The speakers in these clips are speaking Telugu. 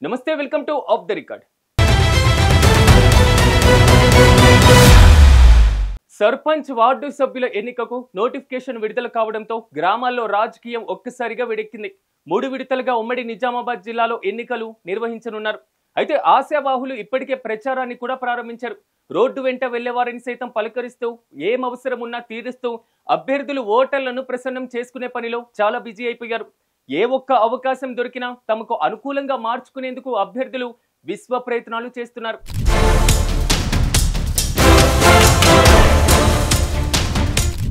నమస్తే, welcome to of the record. Sarpanch ward సభ్యుల ఎన్నికకు నోటిఫికేషన్ విడుదల కావడంతో గ్రామాల్లో రాజకీయం ఒక్కసారిగా వేడెక్కింది. 3 విడతలుగా ఉమ్మడి నిజామాబాద్ జిల్లాలో ఎన్నికలు నిర్వహించనున్నారు. అయితే ఆశావాహులు ఇప్పటికే ప్రచారాన్ని కూడా ప్రారంభించారు. రోడ్డు వెంట వెళ్లేవారిని సైతం పలకరిస్తూ ఏం అవసరం ఉన్నా తీరుస్తూ అభ్యర్థులు ఓటర్లను ప్రసన్నం చేసుకునే పనిలో చాలా బిజీ అయిపోయారు. ఏ ఒక్క అవకాశం దొరికినా తమకు అనుకూలంగా మార్చుకునేందుకు అభ్యర్థులు విశ్వ ప్రయత్నాలు చేస్తున్నారు.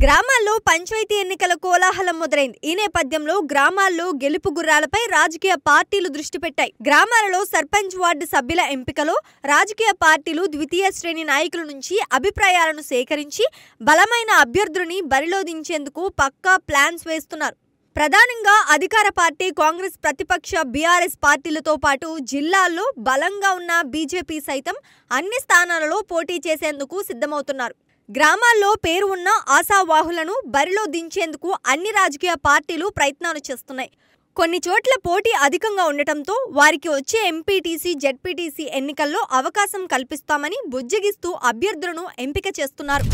గ్రామాల్లో పంచాయతీ ఎన్నికల కోలాహలం మొదలైంది. ఈ నేపథ్యంలో గ్రామాల్లో గెలుపు గుర్రాలపై రాజకీయ పార్టీలు దృష్టి పెట్టాయి. గ్రామాలలో సర్పంచ్ వార్డు సభ్యుల ఎంపికలో రాజకీయ పార్టీలు ద్వితీయ శ్రేణి నాయకుల నుంచి అభిప్రాయాలను సేకరించి బలమైన అభ్యర్థులని బరిలో దించేందుకు పక్కా ప్లాన్స్ వేస్తున్నారు. ప్రధానంగా అధికార పార్టీ కాంగ్రెస్, ప్రతిపక్ష బీఆర్ఎస్ పార్టీలతో పాటు జిల్లాల్లో బలంగా ఉన్న బీజేపీ సైతం అన్ని స్థానాలలో పోటీ చేసేందుకు సిద్ధమవుతున్నారు. గ్రామాల్లో పేరు ఉన్న ఆశావాహులను బరిలో దించేందుకు అన్ని రాజకీయ పార్టీలు ప్రయత్నాలు చేస్తున్నాయి. కొన్ని చోట్ల పోటీ అధికంగా ఉండటంతో వారికి వచ్చే ఎంపీటీసీ, జెడ్పీటీసీ ఎన్నికల్లో అవకాశం కల్పిస్తామని బుజ్జగిస్తూ అభ్యర్థులను ఎంపిక చేస్తున్నారు.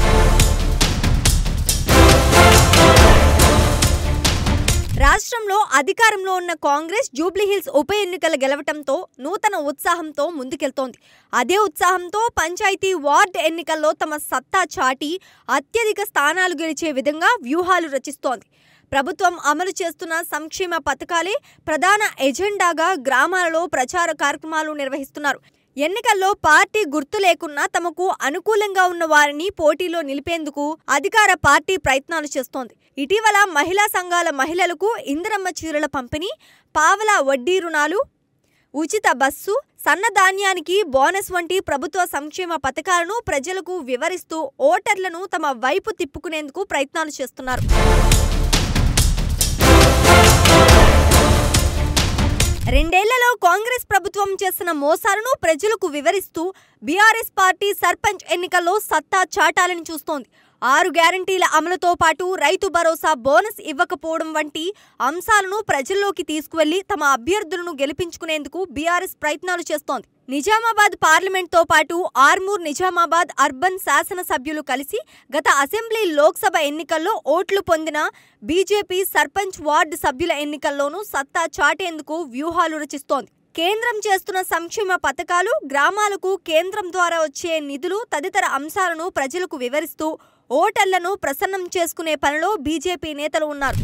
రాష్ట్రంలో అధికారంలో ఉన్న కాంగ్రెస్ జూబ్లీహిల్స్ ఉప ఎన్నికలు గెలవటంతో నూతన ఉత్సాహంతో ముందుకెళ్తోంది. అదే ఉత్సాహంతో పంచాయతీ వార్డు ఎన్నికల్లో తమ సత్తా చాటి అత్యధిక స్థానాలు గెలిచే విధంగా వ్యూహాలు రచిస్తోంది. ప్రభుత్వం అమలు చేస్తున్న సంక్షేమ పథకాలే ప్రధాన ఎజెండాగా గ్రామాలలో ప్రచార కార్యక్రమాలు నిర్వహిస్తున్నారు. ఎన్నికల్లో పార్టీ గుర్తు లేకున్నా తమకు అనుకూలంగా ఉన్న వారిని పోటీలో నిలిపేందుకు అధికార పార్టీ ప్రయత్నాలు చేస్తోంది. ఇటీవల మహిళా సంఘాల మహిళలకు ఇందిరమ్మ చీరల పంపిణీ, పావలా వడ్డీ రుణాలు, ఉచిత బస్సు, సన్నధాన్యానికి బోనస్ వంటి ప్రభుత్వ సంక్షేమ పథకాలను ప్రజలకు వివరిస్తూ ఓటర్లను తమ వైపు తిప్పుకునేందుకు ప్రయత్నాలు చేస్తున్నారు. రెండేళ్లలో కాంగ్రెస్ ప్రభుత్వం చేసిన మోసాలను ప్రజలకు వివరిస్తూ బీఆర్ఎస్ పార్టీ సర్పంచ్ ఎన్నికల్లో సత్తా చాటాలని చూస్తోంది. 6 గ్యారంటీల అమలుతో పాటు రైతు భరోసా, బోనస్ ఇవ్వకపోవడం వంటి అంశాలను ప్రజల్లోకి తీసుకువెళ్లి తమ అభ్యర్థులను గెలిపించుకునేందుకు బీఆర్ఎస్ ప్రయత్నాలు చేస్తోంది. నిజామాబాద్ పార్లమెంట్తో పాటు ఆర్మూర్, నిజామాబాద్ అర్బన్ శాసనసభ్యులు కలిసి గత అసెంబ్లీ, లోక్సభ ఎన్నికల్లో ఓట్లు పొందిన బీజేపీ సర్పంచ్ వార్డు సభ్యుల ఎన్నికల్లోనూ సత్తా చాటేందుకు వ్యూహాలు రచిస్తోంది. కేంద్రం చేస్తున్న సంక్షేమ పథకాలు, గ్రామాలకు కేంద్రం ద్వారా వచ్చే నిధులు తదితర అంశాలను ప్రజలకు వివరిస్తూ ఓటర్లను ప్రసన్నం చేసుకునే పనిలో బీజేపీ నేతలు ఉన్నారు.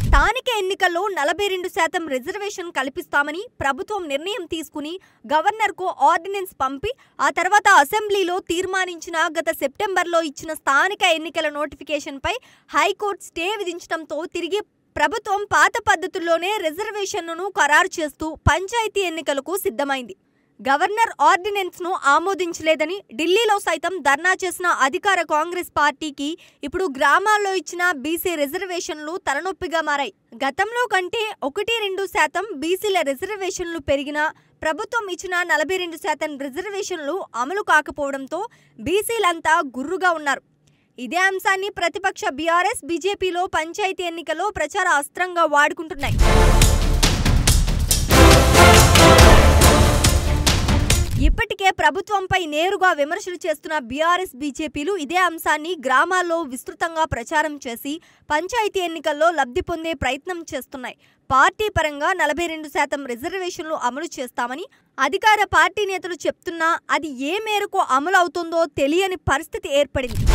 స్థానిక ఎన్నికల్లో 42% రిజర్వేషన్ కల్పిస్తామని ప్రభుత్వం నిర్ణయం తీసుకుని గవర్నర్కు ఆర్డినెన్స్ పంపి ఆ తర్వాత అసెంబ్లీలో తీర్మానించిన గత సెప్టెంబర్లో ఇచ్చిన స్థానిక ఎన్నికల నోటిఫికేషన్పై హైకోర్టు స్టే విధించడంతో తిరిగి ప్రభుత్వం పాత పద్ధతుల్లోనే రిజర్వేషన్ను ఖరారు చేస్తూ పంచాయతీ ఎన్నికలకు సిద్ధమైంది. గవర్నర్ ఆర్డినెన్స్ను ఆమోదించలేదని ఢిల్లీలో సైతం ధర్నా చేసిన అధికార కాంగ్రెస్ పార్టీకి ఇప్పుడు గ్రామాల్లో ఇచ్చిన బీసీ రిజర్వేషన్లు తలనొప్పిగా మారాయి. గతంలో కంటే 1-2% బీసీల రిజర్వేషన్లు పెరిగినా ప్రభుత్వం ఇచ్చిన 42% రిజర్వేషన్లు అమలు కాకపోవడంతో బీసీలంతా గుర్రుగా ఉన్నారు. ఇదే అంశాన్ని ప్రతిపక్ష బీఆర్ఎస్, బీజేపీలో పంచాయతీ ఎన్నికల్లో ప్రచార అస్త్రంగా వాడుకుంటున్నాయి. ఇప్పటికే ప్రభుత్వంపై నేరుగా విమర్శలు చేస్తున్న బీఆర్ఎస్, బీజేపీలు ఇదే అంశాన్ని గ్రామాల్లో విస్తృతంగా ప్రచారం చేసి పంచాయతీ ఎన్నికల్లో లబ్ధి పొందే ప్రయత్నం చేస్తున్నాయి. పార్టీ పరంగా 42% రిజర్వేషన్లు అమలు చేస్తామని అధికార పార్టీ నేతలు చెప్తున్నా అది ఏ మేరకు అమలు అవుతుందో తెలియని పరిస్థితి ఏర్పడింది.